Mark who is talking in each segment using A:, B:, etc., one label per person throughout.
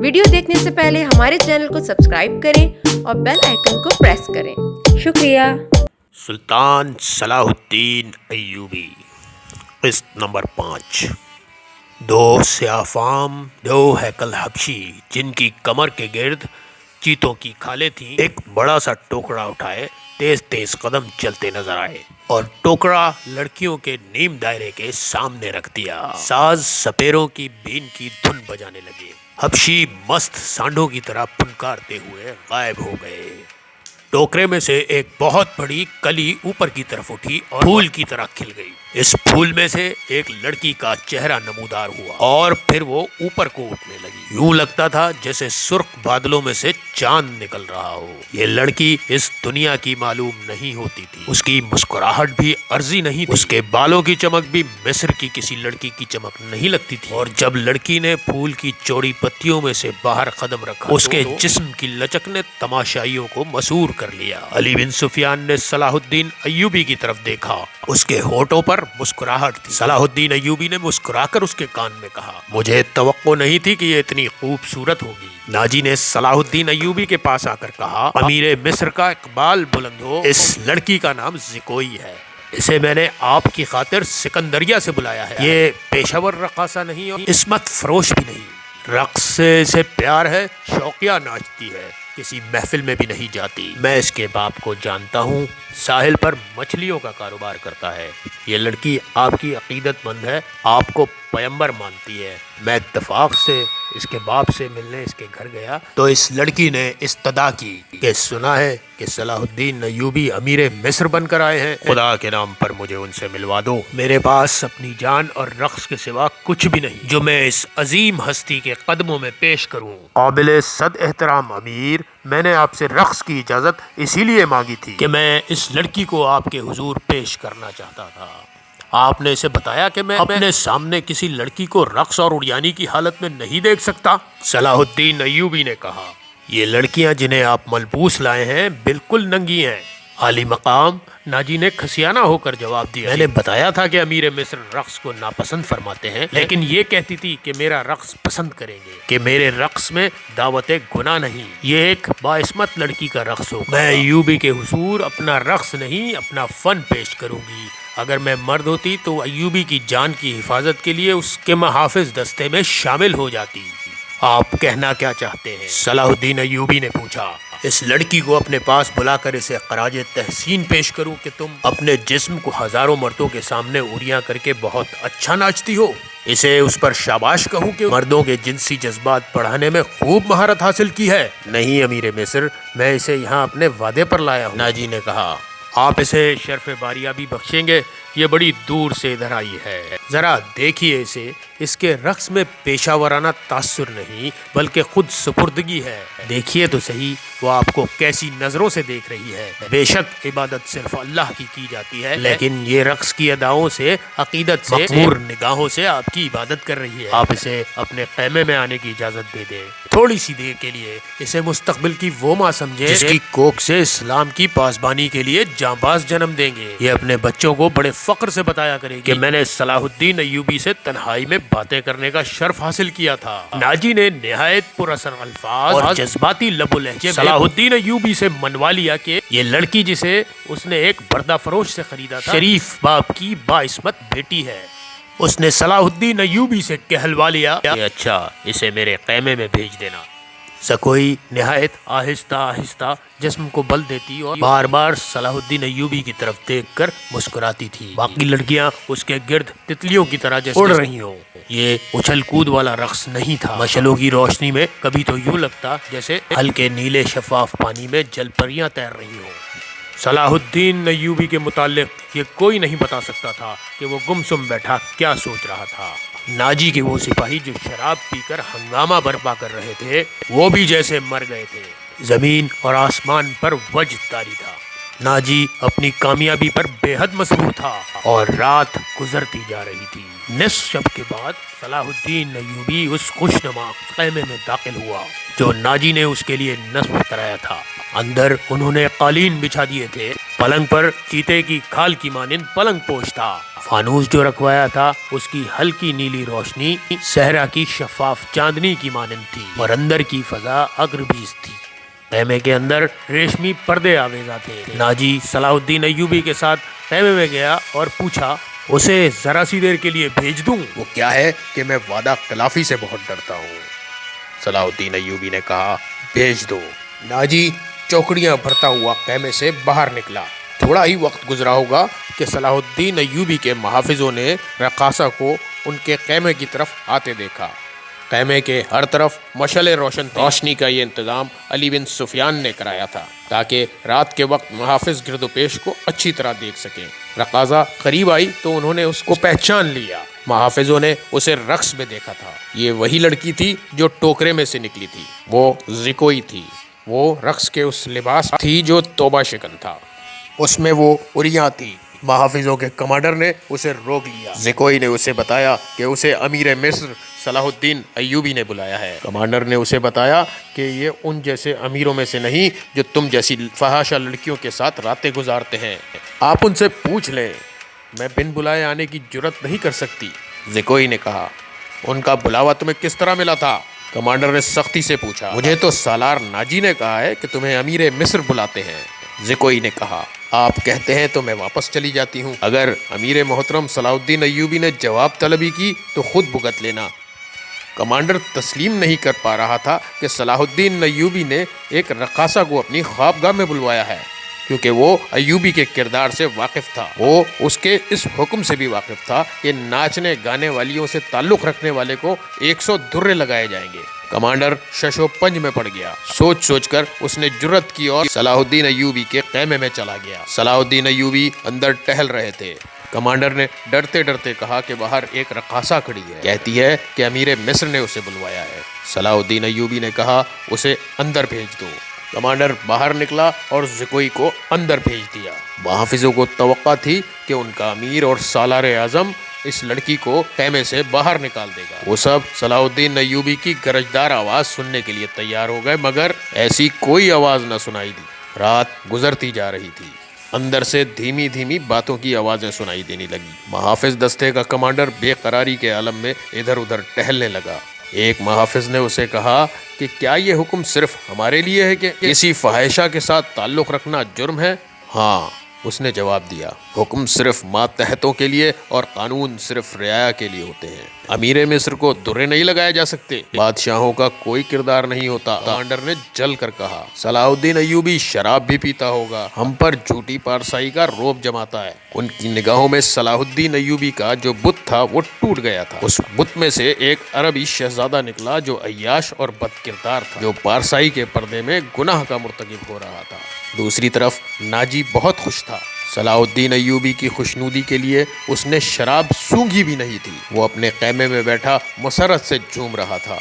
A: Video دیکھنے سے پہلے ہمارے چینل کو سبسکرائب کریں اور بیل آئیکن کو پریس کریں۔ شکریہ۔
B: سلطان صلاح الدین ایوبی، قسط نمبر 5۔ دو سیاہ فام، دو ہیکل حبشی جن کی کمر کے گرد چیتوں کی کھالیں تھیں، ایک بڑا سا ٹوکرا اٹھائے تیز تیز قدم چلتے نظر آئے اور ٹوکرا لڑکیوں کے نیم دائرے کے سامنے رکھ دیا۔ ساز سپیروں کی بین کی دھن بجانے لگے۔ حبشی مست سانڈوں کی طرح پھنکارتے ہوئے غائب ہو گئے۔ ٹوکرے میں سے ایک بہت بڑی کلی اوپر کی طرف اٹھی اور پھول کی طرح کھل گئی۔ اس پھول میں سے ایک لڑکی کا چہرہ نمودار ہوا اور پھر وہ اوپر کو اٹھنے لگی۔ یوں لگتا تھا جیسے سرخ بادلوں میں سے چاند نکل رہا ہو۔ یہ لڑکی اس دنیا کی معلوم نہیں ہوتی تھی۔ اس کی مسکراہٹ بھی عرضی نہیں تھی۔ اس کے بالوں کی چمک بھی مصر کی کسی لڑکی کی چمک نہیں لگتی تھی۔ اور جب لڑکی نے پھول کی چوڑی پتیوں میں سے باہر قدم رکھا، اس کے جسم کی لچک نے تماشائیوں کو مسحور کر لیا۔ علی بن سفیان نے صلاح الدین ایوبی کی طرف دیکھا۔ اس کے ہونٹوں پر مسکراہٹ تھی۔ صلاح الدین ایوبی نے مسکرا کر اس کے کان میں کہا، مجھے توقع نہیں تھی کہ یہ اتنی خوبصورت ہوگی۔ ناجی نے صلاح الدین ایوبی کے پاس آ کر کہا، امیر مصر کا اقبال بلند ہو، اس لڑکی کا نام زکوئی ہے۔ اسے میں نے آپ کی خاطر سکندریہ سے بلایا ہے۔ یہ پیشہ ور رقاصہ نہیں اور عصمت فروش بھی نہیں۔ رقص سے اسے پیار ہے، شوقیہ ناچتی ہے، کسی محفل میں بھی نہیں جاتی۔ میں اس کے باپ کو جانتا ہوں، ساحل پر مچھلیوں کا کاروبار کرتا ہے۔ یہ لڑکی آپ کی عقیدت مند ہے، آپ کو پیغمبر مانتی ہے۔ میں اتفاق سے اس کے باپ سے ملنے اس کے گھر گیا تو اس لڑکی نے استدعا کی کہ سنا ہے کہ صلاح الدین ایوبی امیر مصر بن کر آئے ہیں، خدا کے نام پر مجھے ان سے ملوا دو۔ میرے پاس اپنی جان اور رقص کے سوا کچھ بھی نہیں جو میں اس عظیم ہستی کے قدموں میں پیش کروں۔ قابل صد احترام امیر، میں نے آپ سے رقص کی اجازت اسی لیے مانگی تھی کہ میں اس لڑکی کو آپ کے حضور پیش کرنا چاہتا تھا۔ آپ نے اسے بتایا کہ میں اپنے سامنے کسی لڑکی کو رقص اور اڑیانی کی حالت میں نہیں دیکھ سکتا۔ صلاح الدین ایوبی نے کہا، یہ لڑکیاں جنہیں آپ ملبوس لائے ہیں بالکل ننگی ہیں۔ عالی مقام ناجی نے کھسیانہ ہو کر جواب دیا، میں نے بتایا تھا کہ امیر مصر رقص کو ناپسند فرماتے ہیں، لیکن یہ کہتی تھی کہ میرا رقص پسند کریں گے، کہ میرے رقص میں دعوت گناہ نہیں، یہ ایک باعصمت لڑکی کا رقص ہوگا۔ میں ایوبی کے حضور اپنا رقص نہیں اپنا فن پیش کروں گی۔ اگر میں مرد ہوتی تو ایوبی کی جان کی حفاظت کے لیے اس کے محافظ دستے میں شامل ہو جاتی۔ آپ کہنا کیا چاہتے ہیں؟ صلاح الدین ایوبی نے پوچھا۔ اس لڑکی کو اپنے پاس بلا کر اسے خراج تحسین پیش کروں کہ تم اپنے جسم کو ہزاروں مردوں کے سامنے اوریاں کر کے بہت اچھا ناچتی ہو؟ اسے اس پر شاباش کہوں کہ مردوں کے جنسی جذبات بڑھانے میں خوب مہارت حاصل کی ہے؟ نہیں امیر مصر، میں اسے یہاں اپنے وعدے پر لایا ہوں۔ ناجی نے کہا، آپ اسے شرف باریابی بخشیں گے؟ یہ بڑی دور سے ادھر آئی ہے، ذرا دیکھیے اسے، اس کے رقص میں پیشہ ورانہ تاثر نہیں بلکہ خود سپردگی ہے۔ دیکھیے تو صحیح وہ آپ کو کیسی نظروں سے دیکھ رہی ہے۔ بے شک عبادت صرف اللہ کی جاتی ہے، لیکن یہ رقص کی اداؤں سے، عقیدت سے، مغرور نگاہوں سے آپ کی عبادت کر رہی ہے۔ آپ اسے اپنے خیمے میں آنے کی اجازت دے دیں، تھوڑی سی دیر کے لیے۔ اسے مستقبل کی وہ ماں سمجھے جس کی کوکھ سے اسلام کی پاسبانی کے لیے جانباز جنم دیں گے۔ یہ اپنے بچوں کو بڑے فخر سے بتایا کرے گی کہ میں نے صلاح الدین ایوبی سے تنہائی میں باتیں کرنے کا شرف حاصل کیا تھا۔ ناجی نے نہایت پر اثر الفاظ اور جذباتی لب و لہجے صلاح الدین ایوبی سے منوا لیا کہ یہ لڑکی جسے اس نے ایک بردہ فروش سے خریدا تھا، شریف باپ کی باعصمت بیٹی ہے۔ اس نے صلاح الدین ایوبی سے کہلوا لیا کہ اچھا اسے میرے خیمے میں بھیج دینا۔ زکوئی نہایت آہستہ آہستہ جسم کو بل دیتی اور بار بار صلاح الدین ایوبی کی طرف دیکھ کر مسکراتی تھی۔ باقی لڑکیاں اس کے گرد تتلیوں کی طرح جیسے اڑ رہی ہوں۔ یہ اچھل کود والا رقص نہیں تھا۔ مشعلوں کی روشنی میں کبھی تو یوں لگتا جیسے ہلکے نیلے شفاف پانی میں جل پریاں تیر رہی ہوں۔ صلاح الدین ایوبی کے متعلق یہ کوئی نہیں بتا سکتا تھا کہ وہ گمسم بیٹھا کیا سوچ رہا تھا۔ ناجی کے وہ سپاہی جو شراب پی کر ہنگامہ برپا کر رہے تھے، وہ بھی جیسے مر گئے تھے۔ زمین اور آسمان پر وجد طاری تھا۔ ناجی اپنی کامیابی پر بے حد مسرور تھا اور رات گزرتی جا رہی تھی۔ نصف شب کے بعد صلاح الدین ایوبی اس خوشنما خیمے میں داخل ہوا جو ناجی نے اس کے لیے نصب کرایا تھا۔ اندر انہوں نے قالین بچھا دیے تھے، پلنگ پر چیتے کی کھال کی مانند پلنگ پوش تھا، فانوس جو رکھوایا تھا اس کی ہلکی نیلی روشنی صحرا کی شفاف چاندنی کی مانند تھی، اور اندر کی فضا اگربیز تھی۔ خیمے کے اندر ریشمی پردے آویزاں تھے۔ ناجی صلاح الدین ایوبی کے ساتھ خیمے میں گیا اور پوچھا، اسے ذرا سی دیر کے لیے بھیج دوں؟
C: وہ کیا ہے کہ میں وعدہ خلافی سے بہت ڈرتا ہوں، صلاح الدین ایوبی نے کہا۔ بھیج دو۔ ناجی چوکڑیاں بھرتا ہوا خیمے سے باہر نکلا۔ تھوڑا ہی وقت گزرا ہوگا کہ صلاح الدین ایوبی کے محافظوں نے رقاصہ کو ان کے خیمے کی طرف آتے دیکھا۔ خیمے کے ہر طرف مشعلیں روشن تھیں۔ روشنی کا یہ انتظام علی بن سفیان نے کرایا تھا تاکہ رات کے وقت محافظ گرد و پیش کو اچھی طرح دیکھ سکیں۔ رقاصہ قریب آئی تو انہوں نے اس کو پہچان لیا۔ محافظوں نے اسے رقص میں دیکھا تھا۔ یہ وہی لڑکی تھی جو ٹوکرے میں سے نکلی تھی، وہ زکوئی تھی۔ وہ رقص کے اس لباس تھی جو توبہ شکن تھا، اس میں وہ عریاں تھی۔ محافظوں کے کمانڈر نے اسے روک لیا۔ زکوئی نے اسے بتایا کہ اسے امیر مصر صلاح الدین ایوبی نے بلایا ہے۔ کمانڈر نے اسے بتایا کہ یہ ان جیسے امیروں میں سے نہیں جو تم جیسی فحاشہ لڑکیوں کے ساتھ راتیں گزارتے ہیں۔ آپ ان سے پوچھ لیں، میں بن بلائے آنے کی جرت نہیں کر سکتی۔ زکوئی نے کہا۔ ان کا بلاوا تمہیں کس طرح ملا تھا؟ کمانڈر نے سختی سے پوچھا۔ مجھے تو سالار ناجی نے کہا ہے کہ تمہیں امیر مصر بلاتے ہیں۔ زکوئی نے کہا، آپ کہتے ہیں تو میں واپس چلی جاتی ہوں۔ اگر امیر محترم صلاح الدین ایوبی نے جواب طلبی کی تو خود بھگت لینا۔ کمانڈر تسلیم نہیں کر پا رہا تھا کہ صلاح الدین ایوبی نے ایک رقاصہ کو اپنی خوابگاہ میں بلوایا ہے، کیونکہ وہ ایوبی کے کردار سے واقف تھا۔ وہ اس کے اس حکم سے بھی واقف تھا کہ ناچنے گانے والیوں سے تعلق رکھنے والے کو 100 درے لگائے جائیں گے۔ کمانڈر شش و پنج میں پڑ گیا۔ سوچ سوچ کر اس نے جرت کی اور صلاح الدین ایوبی کے خیمے میں چلا گیا۔ صلاح الدین ایوبی اندر ٹہل رہے تھے۔ کمانڈر نے ڈرتے ڈرتے کہا کہ باہر ایک رقاصہ کھڑی ہے، کہتی ہے کہ امیر مصر نے اسے بلوایا ہے۔ صلاح الدین ایوبی نے کہا، اسے اندر بھیج دو۔ کمانڈر باہر نکلا اور زکوئی کو اندر بھیج دیا۔ محافظوں کو توقع تھی کہ ان کا امیر اور سالار اعظم اس لڑکی کو خیمے سے باہر نکال دے گا۔ وہ سب صلاح الدین ایوبی کی گرجدار آواز سننے کے لیے تیار ہو گئے، مگر ایسی کوئی آواز نہ سنائی دی۔ رات گزرتی جا رہی تھی۔ اندر سے دھیمی دھیمی باتوں کی آوازیں سنائی دینے لگی۔ محافظ دستے کا کمانڈر بے قراری کے عالم میں ادھر ادھر ٹہلنے لگا۔ ایک محافظ نے اسے کہا کہ کیا یہ حکم صرف ہمارے لیے ہے کہ کسی فاحشہ کے ساتھ تعلق رکھنا جرم ہے؟ ہاں، اس نے جواب دیا، حکم صرف ماتحتوں کے لیے اور قانون صرف رعایا کے لیے ہوتے ہیں۔ امیر مصر کو درے نہیں لگائے جا سکتے۔ بادشاہوں کا کوئی کردار نہیں ہوتا، کمانڈر نے جل کر کہا۔ صلاح الدین ایوبی شراب بھی پیتا ہوگا، ہم پر جھوٹی پارسائی کا رعب جماتا ہے۔ ان کی نگاہوں میں صلاح الدین ایوبی کا جو بت تھا وہ ٹوٹ گیا تھا۔ اس بت میں سے ایک عربی شہزادہ نکلا جو عیاش اور بد کردار تھا، جو پارسائی کے پردے میں گناہ کا مرتکب ہو رہا تھا۔ دوسری طرف ناجی بہت خوش تھا۔ صلاح الدین ایوبی کی خوشنودی کے لیے اس نے شراب سونگھی بھی نہیں تھی۔ وہ اپنے خیمے میں بیٹھا مسرت سے جھوم رہا تھا۔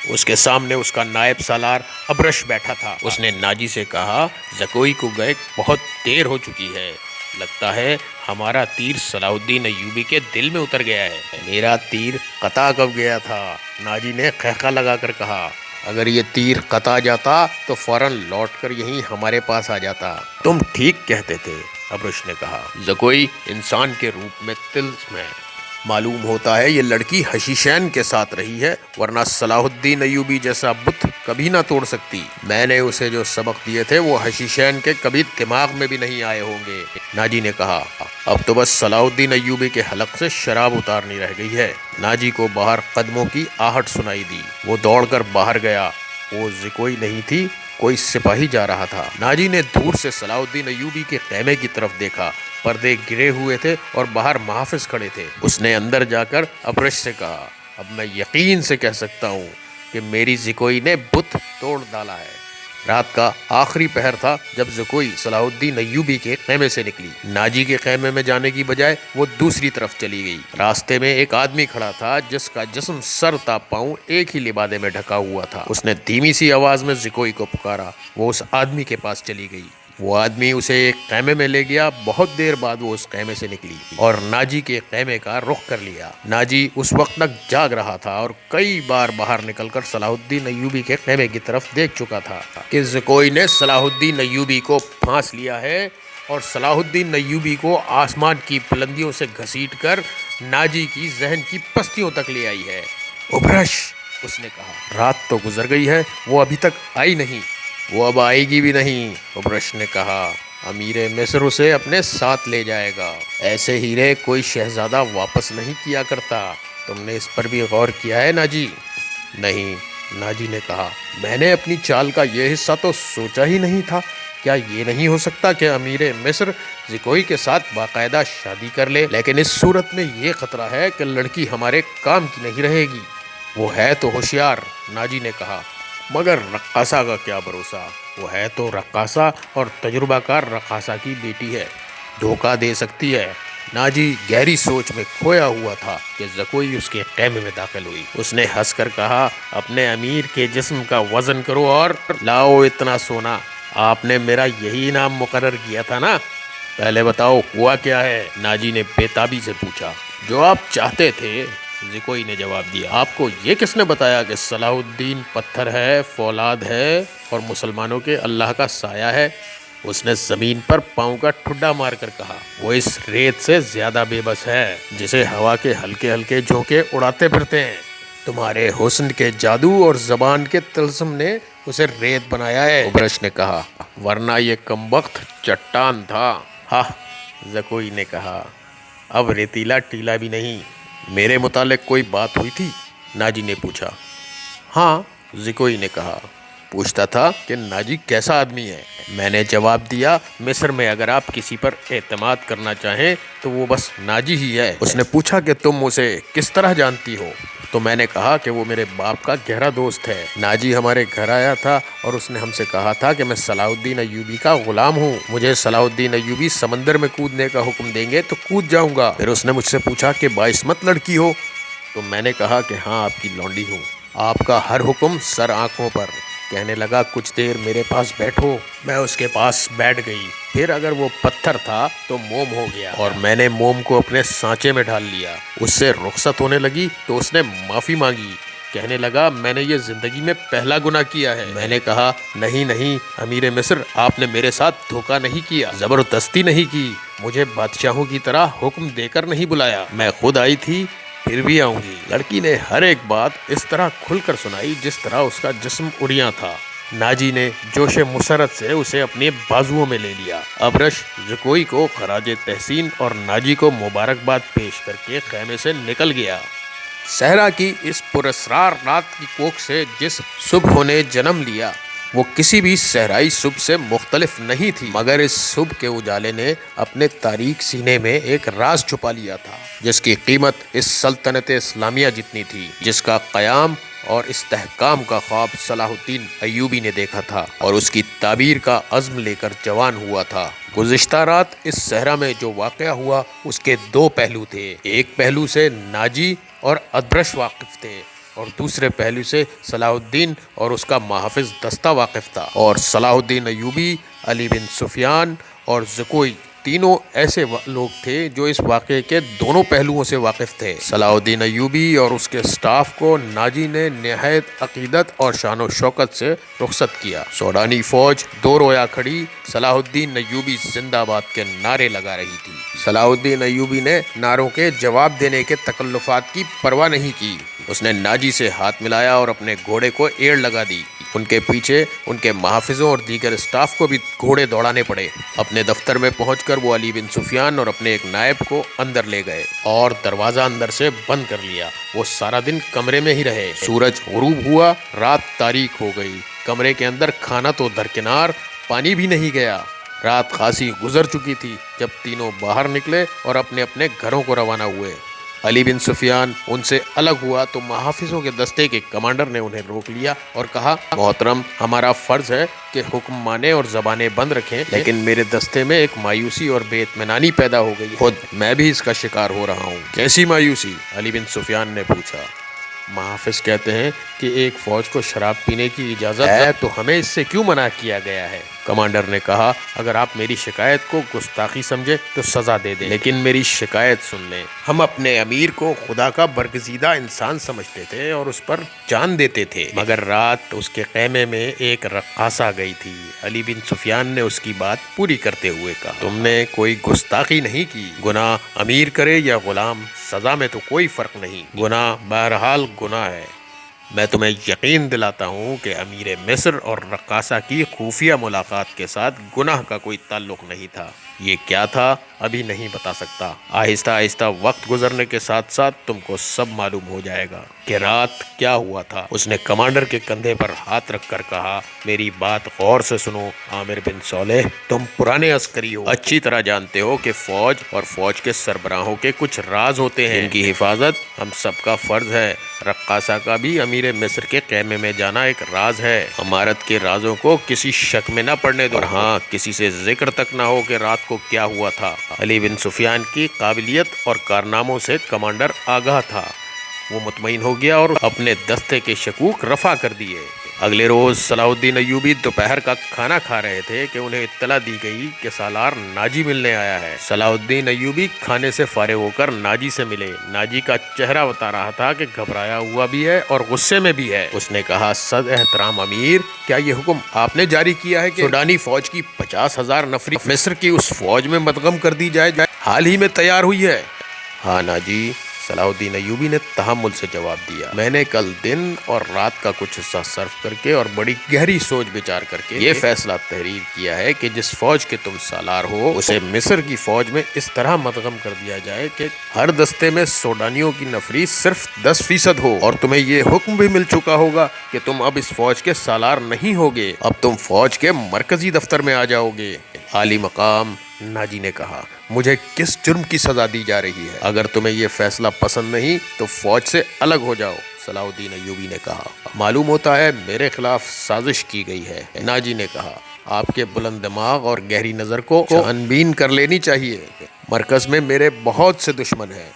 C: اس کے سامنے اس کا نائب سالار ابرش بیٹھا تھا۔ اس نے ناجی سے کہا، زکوئی کو گئے بہت دیر ہو چکی ہے، لگتا ہے ہمارا تیر صلاح الدین ایوبی کے دل میں اتر گیا ہے۔ میرا تیر قطع کب گیا تھا؟ ناجی نے خیخہ لگا کر کہا، اگر یہ تیر قطع جاتا تو فوراً لوٹ کر یہیں ہمارے پاس آ جاتا۔ تم ٹھیک کہتے تھے، ابرش نے کہا، زکوئی انسان کے روپ میں طلسم ہے۔ معلوم ہوتا ہے یہ لڑکی حشیشین کے ساتھ رہی ہے، ورنہ صلاح الدین ایوبی جیسا بت کبھی نہ توڑ سکتی۔ میں نے اسے جو سبق دیے تھے وہ حشیشین کے کبھی دماغ میں بھی نہیں آئے ہوں گے۔ ناجی نے کہا، اب تو بس صلاح الدین ایوبی کے حلق سے شراب اتارنی رہ گئی ہے۔ ناجی کو باہر قدموں کی آہٹ سنائی دی۔ وہ دوڑ کر باہر گیا۔ وہ زکوئی نہیں تھی، کوئی سپاہی جا رہا تھا۔ ناجی نے دور سے صلاح الدین ایوبی کے خیمے کی طرف دیکھا۔ پردے گرے ہوئے تھے اور باہر محافظ کھڑے تھے۔ اس نے اندر جا کر ابرش سے کہا، اب میں یقین سے کہہ سکتا ہوں کہ میری زکوئی نے بت توڑ ڈالا ہے۔ رات کا آخری پہر تھا جب زکوئی صلاح الدین ایوبی کے خیمے سے نکلی۔ ناجی کے خیمے میں جانے کی بجائے وہ دوسری طرف چلی گئی۔ راستے میں ایک آدمی کھڑا تھا جس کا جسم سر تا پاؤں ایک ہی لبادے میں ڈھکا ہوا تھا۔ اس نے دھیمی سی آواز میں زکوئی کو پکارا۔ وہ اس آدمی کے پاس چلی گئی۔ وہ آدمی اسے ایک خیمے میں لے گیا. بہت دیر بعد وہ اس خیمے سے نکلی اور ناجی کے خیمے کا رخ کر لیا. ناجی اس وقت تک جاگ رہا تھا اور کئی بار باہر نکل کر صلاح الدین ایوبی کے خیمے کی طرف دیکھ چکا تھا کہ زکوئی نے صلاح الدین ایوبی کو پھانس لیا ہے اور صلاح الدین ایوبی کو آسمان کی بلندیوں سے گھسیٹ کر ناجی کی ذہن کی پستیوں تک لے آئی ہے. ابرش، اس نے کہا، رات تو گزر گئی ہے، وہ ابھی تک آئی نہیں. وہ اب آئے گی بھی نہیں، ابرش نے کہا. امیر مصر اسے اپنے ساتھ لے جائے گا. ایسے ہیرے کوئی شہزادہ واپس نہیں کیا کرتا. تم نے اس پر بھی غور کیا ہے ناجی؟ نہیں، ناجی نے کہا، میں نے اپنی چال کا یہ حصہ تو سوچا ہی نہیں تھا. کیا یہ نہیں ہو سکتا کہ امیر مصر زکوئی کے ساتھ باقاعدہ شادی کر لے؟ لیکن اس صورت میں یہ خطرہ ہے کہ لڑکی ہمارے کام کی نہیں رہے گی. وہ ہے تو ہوشیار، ناجی نے کہا، مگر رقاصہ کا کیا بھروسہ؟ وہ ہے تو رقاصہ اور تجربہ کار رقاصہ کی بیٹی ہے، دھوکہ دے سکتی ہے. ناجی گہری سوچ میں کھویا ہوا تھا کہ زکوئی اس کے خیمے میں داخل ہوئی. اس نے ہنس کر کہا، اپنے امیر کے جسم کا وزن کرو اور لاؤ اتنا سونا. آپ نے میرا یہی انعام مقرر کیا تھا نا؟ پہلے بتاؤ ہوا کیا ہے؟ ناجی نے بے تابی سے پوچھا. جو آپ چاہتے تھے، زکوئی نے جواب دیا. آپ کو یہ کس نے بتایا کہ صلاح الدین پتھر ہے، فولاد ہے اور مسلمانوں کے اللہ کا سایہ ہے؟ اس نے زمین پر پاؤں کا ٹھڈا مار کر کہا. وہ اس ریت سے زیادہ بے بس ہے جسے ہوا کے ہلکے ہلکے جھونکے اڑاتے پھرتے ہیں. تمہارے حسن کے جادو اور زبان کے طلسم نے اسے ریت بنایا ہے، ابرش نے کہا، ورنہ یہ کمبخت چٹان تھا. ہاں، زکوئی نے کہا، اب ریتیلا ٹیلا بھی نہیں. میرے متعلق کوئی بات ہوئی تھی؟ ناجی نے پوچھا. ہاں، زکوئی نے کہا. پوچھتا تھا کہ ناجی کیسا آدمی ہے. میں نے جواب دیا، مصر میں اگر آپ کسی پر اعتماد کرنا چاہیں تو وہ بس ناجی ہی ہے. اس نے پوچھا کہ تم اسے کس طرح جانتی ہو؟ تو میں نے کہا کہ وہ میرے باپ کا گہرا دوست ہے. ناجی ہمارے گھر آیا تھا اور اس نے ہم سے کہا تھا کہ میں صلاح الدین ایوبی کا غلام ہوں. مجھے صلاح الدین ایوبی سمندر میں کودنے کا حکم دیں گے تو کود جاؤں گا. پھر اس نے مجھ سے پوچھا کہ باعصمت لڑکی ہو؟ تو میں نے کہا کہ ہاں، آپ کی لونڈی ہوں. آپ کا ہر حکم سر آنکھوں پر. کہنے لگا، کچھ دیر میرے پاس بیٹھو. میں اس کے پاس بیٹھ گئی. پھر اگر وہ پتھر تھا تو موم ہو گیا اور میں نے موم کو اپنے سانچے میں ڈال لیا. اس سے رخصت ہونے لگی تو اس نے معافی مانگی. کہنے لگا، میں نے یہ زندگی میں پہلا گناہ کیا ہے. میں نے کہا، نہیں نہیں امیر مصر، آپ نے میرے ساتھ دھوکہ نہیں کیا، زبردستی نہیں کی، مجھے بادشاہوں کی طرح حکم دے کر نہیں بلایا. میں خود آئی تھی، پھر بھی آؤں گی. لڑکی نے ہر ایک بات اس طرح کھل کر سنائی جس طرح اس کا جسم اڑیاں تھا. ناجی نے جوش مسرت سے اسے اپنے بازوؤں میں لے لیا. ابرش زکوئی کو خراج تحسین اور ناجی کو مبارکباد پیش کر کے خیمے سے نکل گیا. صحرا کی اس پراسرار رات کی کوکھ سے جس صبح نے جنم لیا وہ کسی بھی صحرائی صبح سے مختلف نہیں تھی، مگر اس صبح کے اجالے نے اپنے تاریک سینے میں ایک راز چھپا لیا تھا جس کی قیمت اس سلطنت اسلامیہ جتنی تھی، جس کا قیام اور استحکام کا خواب صلاح الدین ایوبی نے دیکھا تھا اور اس کی تعبیر کا عزم لے کر جوان ہوا تھا. گزشتہ رات اس صحرا میں جو واقعہ ہوا اس کے دو پہلو تھے. ایک پہلو سے ناجی اور ابرش واقف تھے اور دوسرے پہلو سے صلاح الدین اور اس کا محافظ دستہ واقف تھا. اور صلاح الدین ایوبی، علی بن سفیان اور زکوئی تینوں ایسے لوگ تھے جو اس واقعے کے دونوں پہلوؤں سے واقف تھے. صلاح الدین ایوبی اور اس کے سٹاف کو ناجی نے نہایت عقیدت اور شان و شوکت سے رخصت کیا. سوڈانی فوج دو رویا کھڑی صلاح الدین ایوبی زندہ باد کے نعرے لگا رہی تھی. صلاح الدین ایوبی نے نعروں کے جواب دینے کے تکلفات کی پرواہ نہیں کی. اس نے ناجی سے ہاتھ ملایا اور اپنے گھوڑے کو ایڑ لگا دی. ان کے پیچھے ان کے محافظوں اور دیگر اسٹاف کو بھی گھوڑے دوڑانے پڑے. اپنے دفتر میں پہنچ کر وہ علی بن سفیان اور اپنے ایک نائب کو اندر لے گئے اور دروازہ اندر سے بند کر لیا. وہ سارا دن کمرے میں ہی رہے. سورج غروب ہوا، رات تاریک ہو گئی. کمرے کے اندر کھانا تو درکنار، پانی بھی نہیں گیا. رات خاصی گزر چکی تھی جب تینوں باہر نکلے اور اپنے اپنے گھروں کو روانہ ہوئے. علی بن سفیان ان سے الگ ہوا تو محافظوں کے دستے کے کمانڈر نے انہیں روک لیا اور کہا، محترم، ہمارا فرض ہے کہ حکم مانے اور زبانیں بند رکھیں، لیکن میرے دستے میں ایک مایوسی اور بے اطمینانی پیدا ہو گئی. خود میں بھی اس کا شکار ہو رہا ہوں. کیسی مایوسی؟ علی بن سفیان نے پوچھا. محافظ کہتے ہیں کہ ایک فوج کو شراب پینے کی اجازت ہے تو ہمیں اس سے کیوں منع کیا گیا ہے؟ کمانڈر نے کہا اگر آپ میری شکایت کو گستاخی سمجھے تو سزا دے دیں، لیکن میری شکایت سن لیں۔ ہم اپنے امیر کو خدا کا برگزیدہ انسان سمجھتے تھے اور اس پر جان دیتے تھے، مگر رات اس کے خیمے میں ایک رقاصہ گئی تھی۔ علی بن سفیان نے اس کی بات پوری کرتے ہوئے کہا تم نے کوئی گستاخی نہیں کی، گناہ امیر کرے یا غلام سزا میں تو کوئی فرق نہیں، گناہ بہرحال گناہ ہے۔ میں تمہیں یقین دلاتا ہوں کہ امیر مصر اور رقاصہ کی خفیہ ملاقات کے ساتھ گناہ کا کوئی تعلق نہیں تھا۔ یہ کیا تھا ابھی نہیں بتا سکتا، آہستہ آہستہ وقت گزرنے کے ساتھ ساتھ تم کو سب معلوم ہو جائے گا کہ رات کیا ہوا تھا۔ اس نے کمانڈر کے کندھے پر ہاتھ رکھ کر کہا میری بات غور سے سنو عامر بن صالح، تم پرانے عسکری ہو، اچھی طرح جانتے ہو کہ فوج اور فوج کے سربراہوں کے کچھ راز ہوتے ہیں، ان کی حفاظت ہم سب کا فرض ہے۔ رقاصہ کا بھی امیر مصر کے خیمے میں جانا ایک راز ہے، امارت کے رازوں کو کسی شک میں نہ پڑنے دو، اور ہاں کسی سے ذکر تک نہ ہو کہ رات کو کیا ہوا تھا۔ علی بن سفیان کی قابلیت اور کارناموں سے کمانڈر آگاہ تھا، وہ مطمئن ہو گیا اور اپنے دستے کے شکوک رفع کر دیے۔ اگلے روز صلاح الدین ایوبی دوپہر کا کھانا کھا رہے تھے کہ انہیں اطلاع دی گئی کہ سالار ناجی ملنے آیا ہے۔ صلاح الدین ایوبی کھانے سے فارغ ہو کر ناجی سے ملے۔ ناجی کا چہرہ بتا رہا تھا کہ گھبرایا ہوا بھی ہے اور غصے میں بھی ہے۔ اس نے کہا صد احترام امیر، کیا یہ حکم آپ نے جاری کیا ہے کہ سوڈانی فوج کی 50,000 نفری مصر کی اس فوج میں مدغم کر دی جائے حال ہی میں تیار ہوئی ہے؟ ہاں ناجی، صلاح الدین ایوبی نے تحمل سے جواب دیا، میں نے کل دن اور رات کا کچھ حصہ صرف کر کے اور بڑی گہری سوچ بچار کر کے یہ فیصلہ تحریر کیا ہے کہ جس فوج کے تم سالار ہو اسے مصر کی فوج میں اس طرح مدغم کر دیا جائے کہ ہر دستے میں سوڈانیوں کی نفری صرف 10% ہو، اور تمہیں یہ حکم بھی مل چکا ہوگا کہ تم اب اس فوج کے سالار نہیں ہوگے، اب تم فوج کے مرکزی دفتر میں آ جاؤ گے۔ عالی مقام ناجی نے کہا مجھے کس جرم کی سزا دی جا رہی ہے؟ اگر تمہیں یہ فیصلہ پسند نہیں تو فوج سے الگ ہو جاؤ۔ صلاح الدین ایوبی نے کہا معلوم ہوتا ہے میرے خلاف سازش کی گئی ہے۔ ناجی نے کہا آپ کے بلند دماغ اور گہری نظر کو چھان بین کر لینی چاہیے، مرکز میں میرے بہت سے دشمن ہیں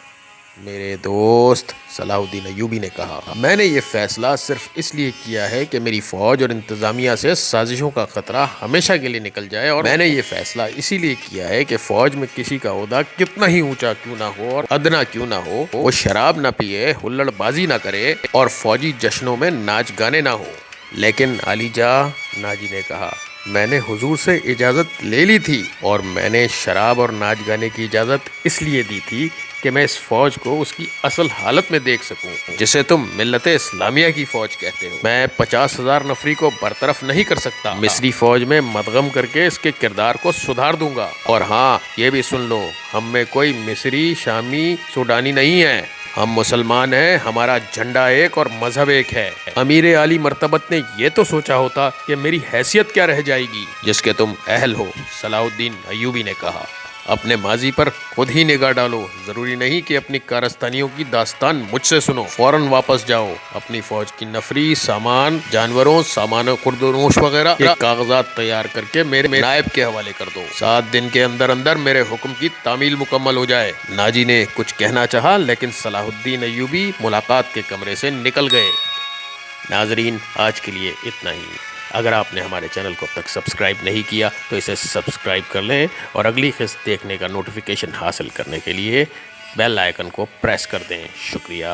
C: میرے دوست۔ صلاح الدین ایوبی نے کہا میں نے یہ فیصلہ صرف اس لیے کیا ہے کہ میری فوج اور انتظامیہ سے سازشوں کا خطرہ ہمیشہ کے لیے نکل جائے، اور میں نے یہ فیصلہ اسی لیے کیا ہے کہ فوج میں کسی کا عہدہ کتنا ہی اونچا کیوں نہ ہو اور ادنا کیوں نہ ہو، وہ شراب نہ پیے، ہلڑ بازی نہ کرے اور فوجی جشنوں میں ناچ گانے نہ ہو۔ لیکن علی جا، ناجی نے کہا میں نے حضور سے اجازت لے لی تھی، اور میں نے شراب اور ناچ گانے کی اجازت اس لیے دی تھی کہ میں اس فوج کو اس کی اصل حالت میں دیکھ سکوں جسے تم ملت اسلامیہ کی فوج کہتے ہو۔ میں 50,000 نفری کو برطرف نہیں کر سکتا، مصری فوج میں مدغم کر کے اس کے کردار کو سدھار دوں گا۔ اور ہاں یہ بھی سن لو ہم میں کوئی مصری، شامی، سوڈانی نہیں ہے، ہم مسلمان ہیں، ہمارا جھنڈا ایک اور مذہب ایک ہے۔ امیر عالی مرتبت نے یہ تو سوچا ہوتا کہ میری حیثیت کیا رہ جائے گی جس کے تم اہل ہو۔ صلاح الدین ایوبی نے کہا اپنے ماضی پر خود ہی نگاہ ڈالو، ضروری نہیں کہ اپنی کارستانیوں کی داستان مجھ سے سنو، فوراً واپس جاؤ، اپنی فوج کی نفری، سامان، جانوروں، سامان خرد و نوش وغیرہ کے کاغذات تیار کر کے میرے نائب کے حوالے کر دو، 7 دن کے اندر اندر میرے حکم کی تعمیل مکمل ہو جائے۔ ناجی نے کچھ کہنا چاہا لیکن صلاح الدین ایوبی ملاقات کے کمرے سے نکل گئے۔ ناظرین آج کے لیے اتنا ہی، اگر آپ نے ہمارے چینل کو اب تک سبسکرائب نہیں کیا تو اسے سبسکرائب کر لیں، اور اگلی قسط دیکھنے کا نوٹیفیکیشن حاصل کرنے کے لیے بیل آئیکن کو پریس کر دیں۔ شکریہ۔